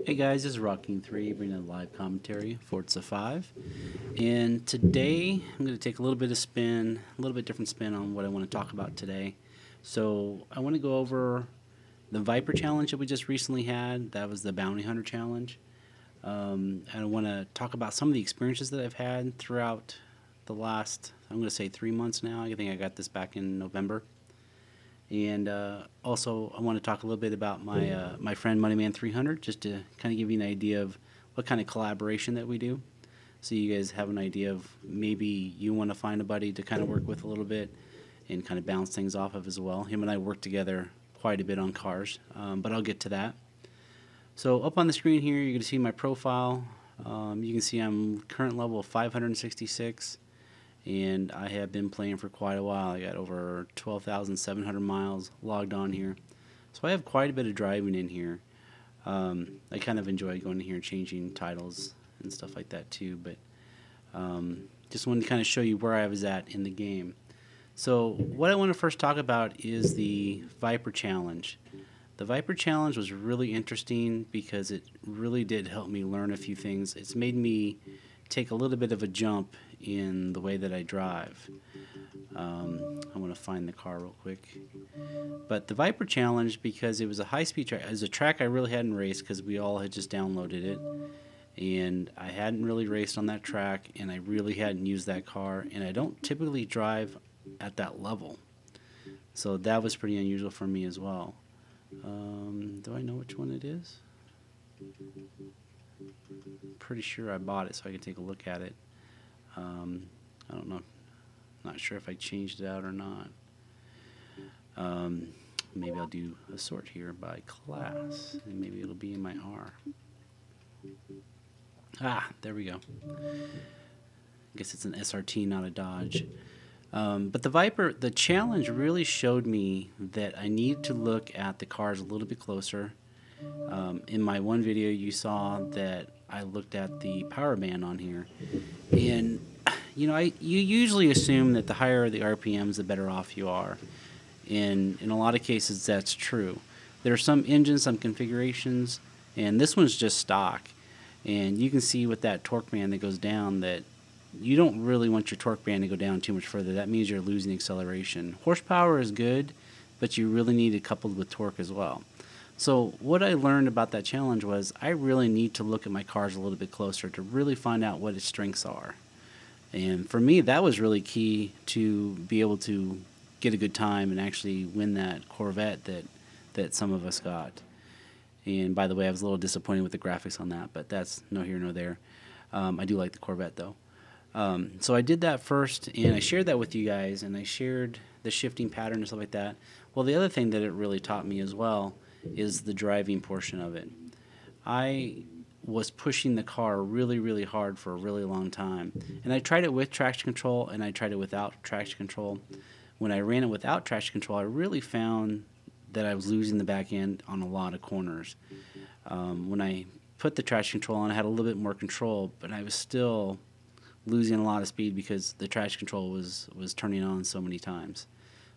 Hey guys, this is Rocking3 bringing a live commentary, Forza 5. And today I'm going to take a little bit of spin, a little bit different spin on what I want to talk about today. So I want to go over the Viper challenge that we just recently had. That was the Bounty Hunter challenge. And I want to talk about some of the experiences that I've had throughout the last, I'm going to say 3 months now. I think I got this back in November. And also, I want to talk a little bit about my friend Moneyman 300, just to kind of give you an idea of what kind of collaboration that we do, so you guys have an idea of maybe you want to find a buddy to kind of work with a little bit and kind of bounce things off of as well. Him and I work together quite a bit on cars, but I'll get to that. So up on the screen here, you're going to see my profile. You can see I'm current level of 566. And I have been playing for quite a while. I got over 12,700 miles logged on here. So I have quite a bit of driving in here. I kind of enjoy going in here and changing titles and stuff like that too, but just wanted to kind of show you where I was at in the game. So what I want to first talk about is the Viper Challenge. The Viper Challenge was really interesting because it really did help me learn a few things. It's made me take a little bit of a jump in the way that I drive. I want to find the car real quick. But the Viper Challenge, because it was a high-speed track, it was a track I really hadn't raced because we all had just downloaded it. And I hadn't really raced on that track, and I really hadn't used that car, and I don't typically drive at that level. So that was pretty unusual for me as well. Do I know which one it is? Pretty sure I bought it so I could take a look at it. I don't know. Not sure if I changed it out or not. Maybe I'll do a sort here by class, and maybe it'll be in my R. Ah, there we go. I guess it's an SRT, not a Dodge. But the Viper, the challenge really showed me that I need to look at the cars a little bit closer. In my one video, you saw that I looked at the power band on here, and you usually assume that the higher the RPMs, the better off you are. And in a lot of cases, that's true. There are some engines, some configurations, and this one's just stock. And you can see with that torque band that goes down that you don't really want your torque band to go down too much further. That means you're losing acceleration. Horsepower is good, but you really need it coupled with torque as well. So what I learned about that challenge was I really need to look at my cars a little bit closer to really find out what its strengths are. And for me, that was really key to be able to get a good time and actually win that Corvette that some of us got. And by the way, I was a little disappointed with the graphics on that, but that's no here nor there. I do like the Corvette though. So I did that first, and I shared that with you guys, and I shared the shifting pattern and stuff like that. Well, the other thing that it really taught me as well is the driving portion of it. I was pushing the car really, really hard for a really long time. And I tried it with traction control, and I tried it without traction control. When I ran it without traction control, I really found that I was losing the back end on a lot of corners. When I put the traction control on, I had a little bit more control, but I was still losing a lot of speed because the traction control was turning on so many times.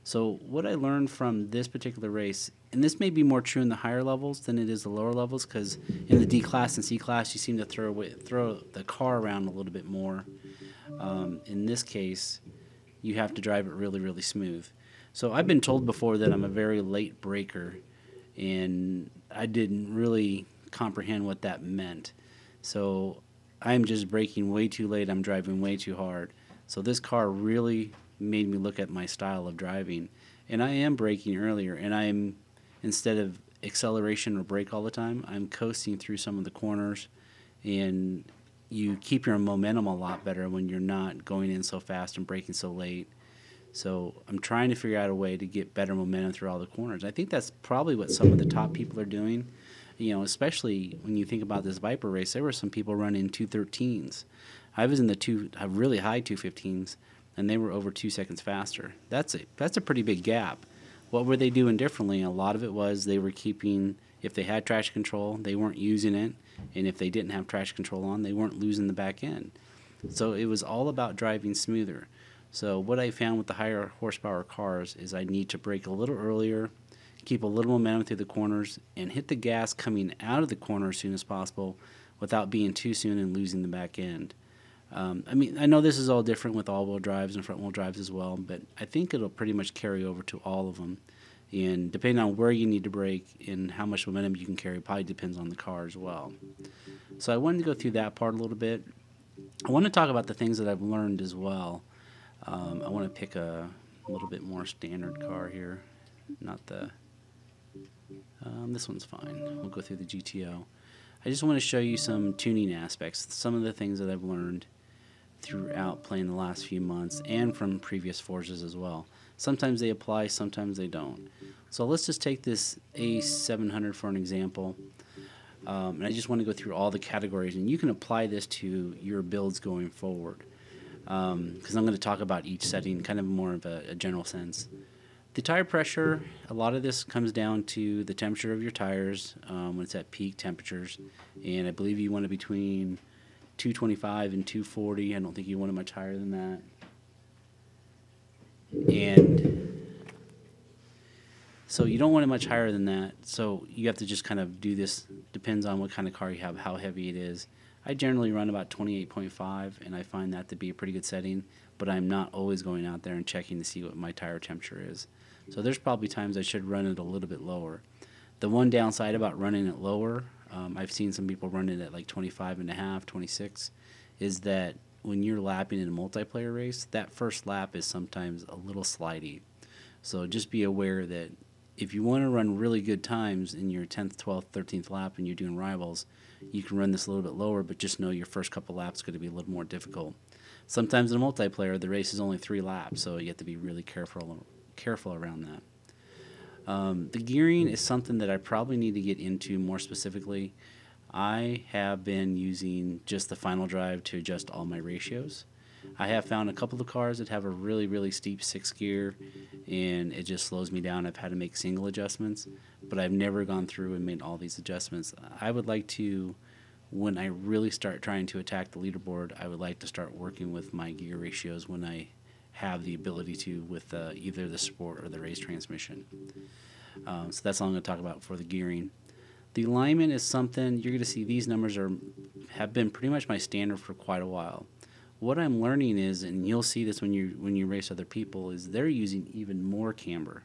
So what I learned from this particular race, and this may be more true in the higher levels than it is the lower levels, because in the D class and C class you seem to throw the car around a little bit more. In this case, you have to drive it really, really smooth. So I've been told before that I'm a very late braker, and I didn't really comprehend what that meant. So I'm just braking way too late, I'm driving way too hard. So this car really made me look at my style of driving. And I am braking earlier, and I'm, instead of acceleration or brake all the time, I'm coasting through some of the corners, and you keep your momentum a lot better when you're not going in so fast and braking so late. So I'm trying to figure out a way to get better momentum through all the corners. I think that's probably what some of the top people are doing. Especially when you think about this Viper race, there were some people running 213s. I was in the really high 215s, and they were over 2 seconds faster. That's a pretty big gap. What were they doing differently? A lot of it was they were keeping, if they had traction control, they weren't using it, and if they didn't have traction control on, they weren't losing the back end. So it was all about driving smoother. So what I found with the higher horsepower cars is I need to brake a little earlier, keep a little momentum through the corners, and hit the gas coming out of the corner as soon as possible without being too soon and losing the back end. I mean, I know this is all different with all-wheel drives and front-wheel drives as well, but I think it'll pretty much carry over to all of them. And depending on where you need to brake and how much momentum you can carry probably depends on the car as well. So I wanted to go through that part a little bit. I want to talk about the things that I've learned as well. I want to pick a little bit more standard car here, not the... this one's fine. We'll go through the GTO. I just want to show you some tuning aspects, some of the things that I've learned throughout playing the last few months and from previous Forzas as well. Sometimes they apply, sometimes they don't. So let's just take this A700 for an example. And I just want to go through all the categories, and you can apply this to your builds going forward. Because I'm going to talk about each setting kind of more of a general sense. The tire pressure, a lot of this comes down to the temperature of your tires when it's at peak temperatures. And I believe you want it between 225 and 240. I don't think you want it much higher than that. And so you don't want it much higher than that. So you have to just kind of do this. Depends on what kind of car you have, how heavy it is. I generally run about 28.5, and I find that to be a pretty good setting. But I'm not always going out there and checking to see what my tire temperature is. So there's probably times I should run it a little bit lower. The one downside about running it lower, I've seen some people run it at like 25.5, 26, is that when you're lapping in a multiplayer race, that first lap is sometimes a little slidey. So just be aware that if you want to run really good times in your 10th, 12th, 13th lap and you're doing rivals, you can run this a little bit lower, but just know your first couple laps is going to be a little more difficult. Sometimes in a multiplayer, the race is only 3 laps, so you have to be really careful around that. The gearing is something that I probably need to get into more specifically. I have been using just the final drive to adjust all my ratios. I have found a couple of cars that have a really, really steep 6th gear, and it just slows me down. I've had to make single adjustments, but I've never gone through and made all these adjustments. I would like to, when I really start trying to attack the leaderboard, I would like to start working with my gear ratios when I have the ability to with either the sport or the race transmission. So that's all I'm going to talk about for the gearing. The alignment is something you're going to see. These numbers have been pretty much my standard for quite a while. What I'm learning is, and you'll see this when you race other people, is they're using even more camber.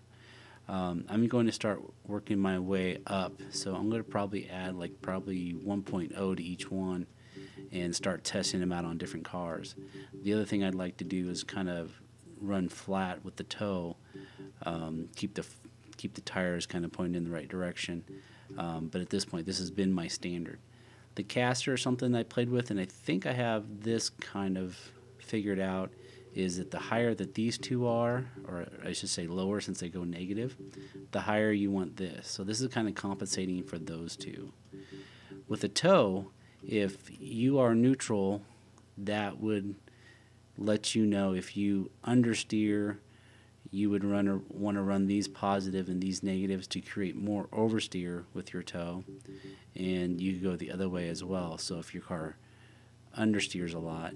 I'm going to start working my way up, so I'm going to probably add probably 1.0 to each one and start testing them out on different cars. The other thing I'd like to do is kind of run flat with the toe, keep the tires kind of pointing in the right direction. But at this point, this has been my standard. The caster is something I played with, and I think I have this kind of figured out, is that the higher that these two are, or I should say lower since they go negative, the higher you want this. So this is kind of compensating for those two. With the toe, if you are neutral, that would let you know if you understeer, you would want to run these positive and these negatives to create more oversteer with your toe, and you go the other way as well. So if your car understeers a lot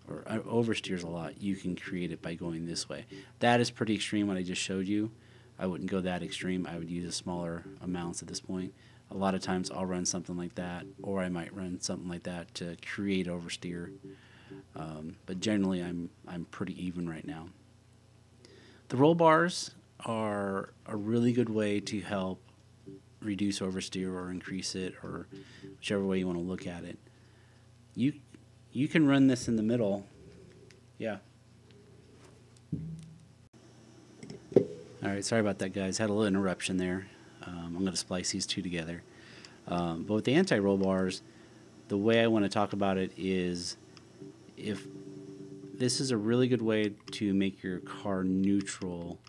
or oversteers a lot, you can create it by going this way. That is pretty extreme what I just showed you. I wouldn't go that extreme. I would use smaller amounts at this point. A lot of times I'll run something like that, or I might run something like that to create oversteer. But generally I'm pretty even right now. The roll bars are a really good way to help reduce oversteer or increase it, or whichever way you want to look at it. You can run this in the middle. Yeah. All right, sorry about that, guys. Had a little interruption there. I'm going to splice these two together. But with the anti-roll bars, the way I want to talk about it is, if this is a really good way to make your car neutral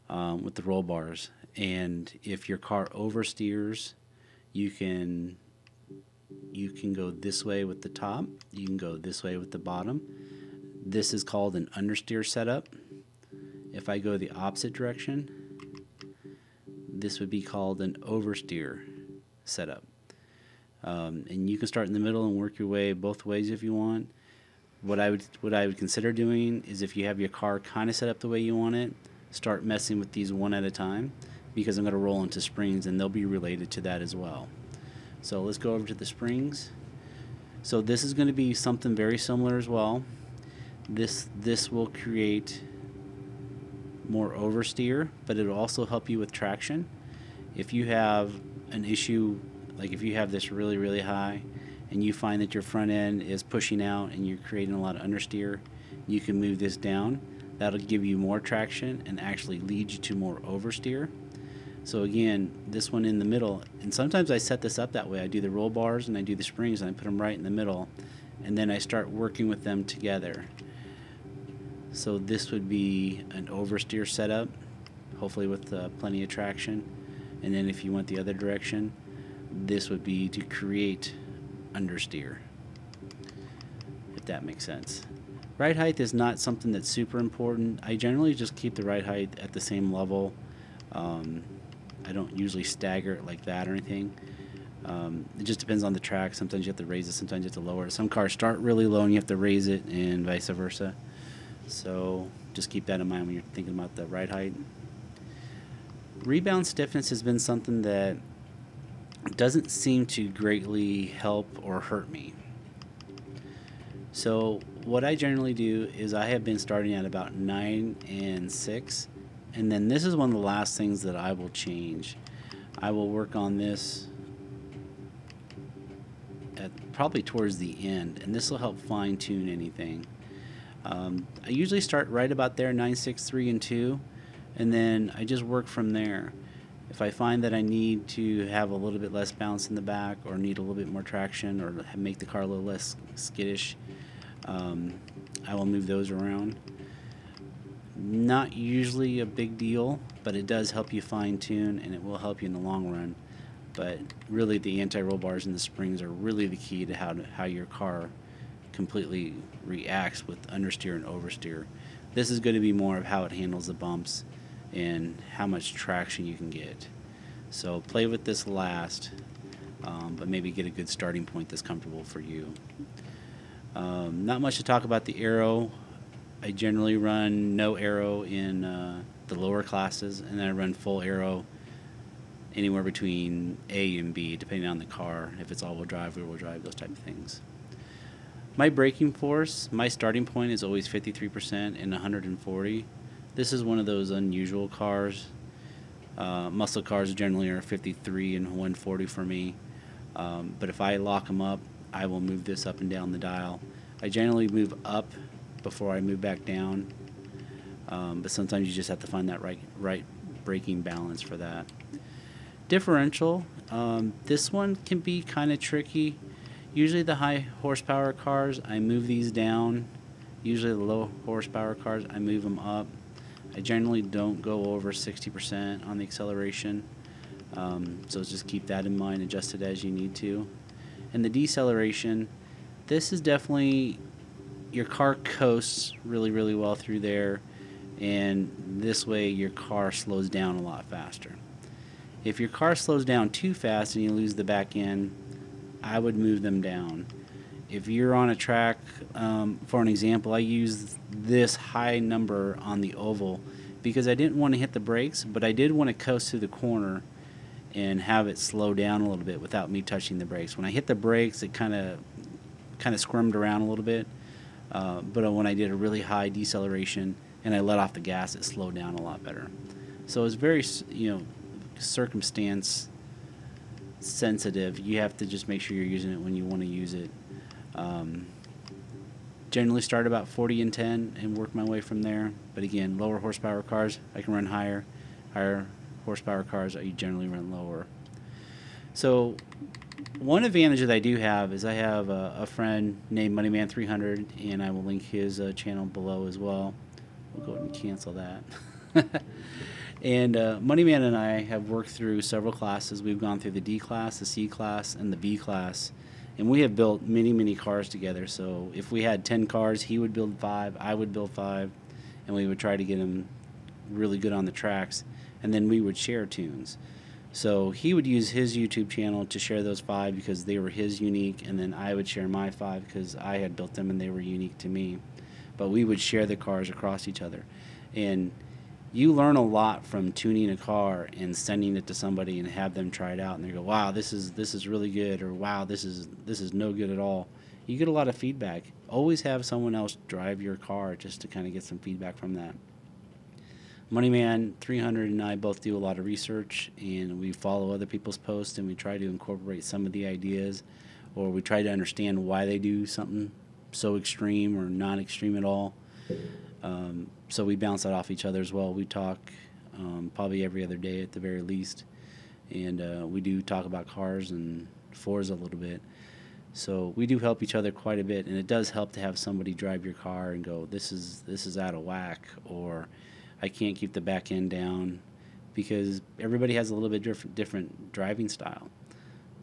with the roll bars. And if your car oversteers, you can go this way with the top. You can go this way with the bottom. This is called an understeer setup. If I go the opposite direction, this would be called an oversteer setup. And you can start in the middle and work your way both ways if you want. What I would consider doing is, if you have your car kind of set up the way you want it, start messing with these one at a time, because I'm going to roll into springs and they'll be related to that as well. So let's go over to the springs. So this is going to be something very similar as well. This will create more oversteer, but it'll also help you with traction. If you have an issue, like if you have this really, really high and you find that your front end is pushing out and you're creating a lot of understeer, you can move this down. That'll give you more traction and actually lead you to more oversteer. So again, this one in the middle, and sometimes I set this up that way. I do the roll bars and I do the springs and I put them right in the middle, and then I start working with them together. So this would be an oversteer setup, hopefully with plenty of traction. And then if you went the other direction, this would be to create understeer, if that makes sense. Ride height is not something that's super important. I generally just keep the ride height at the same level. I don't usually stagger it like that or anything. It just depends on the track. Sometimes you have to raise it, sometimes you have to lower it. Some cars start really low and you have to raise it, and vice versa. So just keep that in mind when you're thinking about the ride height. Rebound stiffness has been something that doesn't seem to greatly help or hurt me. So what I generally do is I have been starting at about 9 and 6, and then this is one of the last things that I will change. I will work on this at probably towards the end, and this will help fine tune anything. I usually start right about there, 9, 6, 3, and 2, and then I just work from there. If I find that I need to have a little bit less bounce in the back, or need a little bit more traction, or make the car a little less skittish, I will move those around. Not usually a big deal, but it does help you fine tune, and it will help you in the long run. But really, the anti-roll bars and the springs are really the key to how your car completely reacts with understeer and oversteer. This is going to be more of how it handles the bumps and how much traction you can get. So play with this last, but maybe get a good starting point that's comfortable for you. Not much to talk about the aero. I generally run no aero in the lower classes, and then I run full aero anywhere between A and B, depending on the car, if it's all-wheel drive, rear-wheel drive, those type of things. My braking force, my starting point is always 53% and 140. This is one of those unusual cars. Muscle cars generally are 53 and 140 for me. But if I lock them up, I will move this up and down the dial. I generally move up before I move back down. But sometimes you just have to find that right braking balance for that. Differential, this one can be kind of tricky. Usually the high horsepower cars, I move these down. Usually the low horsepower cars, I move them up. I generally don't go over 60% on the acceleration, so just keep that in mind, adjust it as you need to. And the deceleration, this is definitely, your car coasts really, really well through there, and this way your car slows down a lot faster. If your car slows down too fast and you lose the back end, I would move them down. If you're on a track, for an example, I used this high number on the oval because I didn't want to hit the brakes, but I did want to coast through the corner and have it slow down a little bit without me touching the brakes. When I hit the brakes, it kind of squirmed around a little bit, but when I did a really high deceleration and I let off the gas, it slowed down a lot better. So it's very, circumstance sensitive. You have to just make sure you're using it when you want to use it. Generally start about 40 and 10 and work my way from there. But again, lower horsepower cars, I can run higher. Higher horsepower cars, I generally run lower. So one advantage that I do have is I have a friend named Moneyman300, and I will link his channel below as well. We'll go ahead and cancel that. And Moneyman and I have worked through several classes. We've gone through the D class, the C class, and the B class. And we have built many, many cars together. So if we had 10 cars, he would build 5, I would build 5, and we would try to get him really good on the tracks. And then we would share tunes. So he would use his YouTube channel to share those 5 because they were his unique, and then I would share my 5 because I had built them and they were unique to me. But we would share the cars across each other. And You learn a lot from tuning a car and sending it to somebody and have them try it out, and they go, "Wow, this is really good," or "Wow, this is no good at all." You get a lot of feedback. Always have someone else drive your car just to kind of get some feedback from that. Moneyman 300 and I both do a lot of research, and we follow other people's posts, and we try to incorporate some of the ideas, or we try to understand why they do something so extreme or not extreme at all. So we bounce that off each other as well. We talk probably every other day at the very least, and we do talk about cars and Forza a little bit. So we do help each other quite a bit, and it does help to have somebody drive your car and go, this is out of whack, or I can't keep the back end down, because everybody has a little bit different driving style.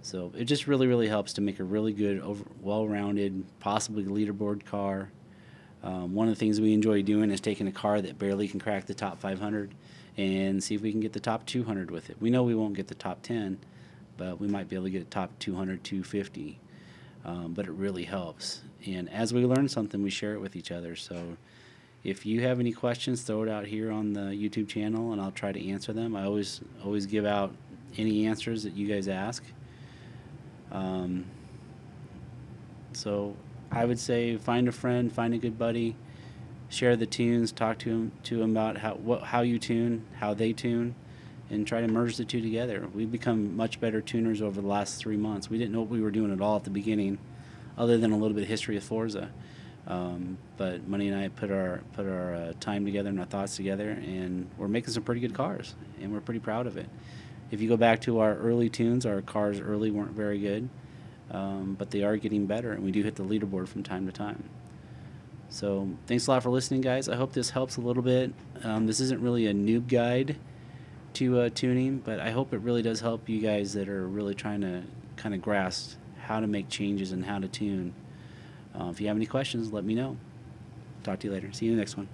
So it just really, really helps to make a really good, well-rounded, possibly leaderboard car. One of the things we enjoy doing is taking a car that barely can crack the top 500 and see if we can get the top 200 with it. We know we won't get the top 10, but we might be able to get a top 200, 250. But it really helps. And as we learn something, we share it with each other. So if you have any questions, throw it out here on the YouTube channel, and I'll try to answer them. I always give out any answers that you guys ask. So I would say find a friend, find a good buddy, share the tunes, talk to them about how you tune, how they tune, and try to merge the two together. We've become much better tuners over the last 3 months. We didn't know what we were doing at all at the beginning, other than a little bit of history of Forza. But Money and I put our time together and our thoughts together, and we're making some pretty good cars, and we're pretty proud of it. If you go back to our early tunes, our cars early weren't very good, but they are getting better, and we do hit the leaderboard from time to time. So thanks a lot for listening, guys. I hope this helps a little bit. This isn't really a noob guide to tuning, but I hope it really does help you guys that are really trying to kind of grasp how to make changes and how to tune. If you have any questions, let me know. Talk to you later. See you in the next one.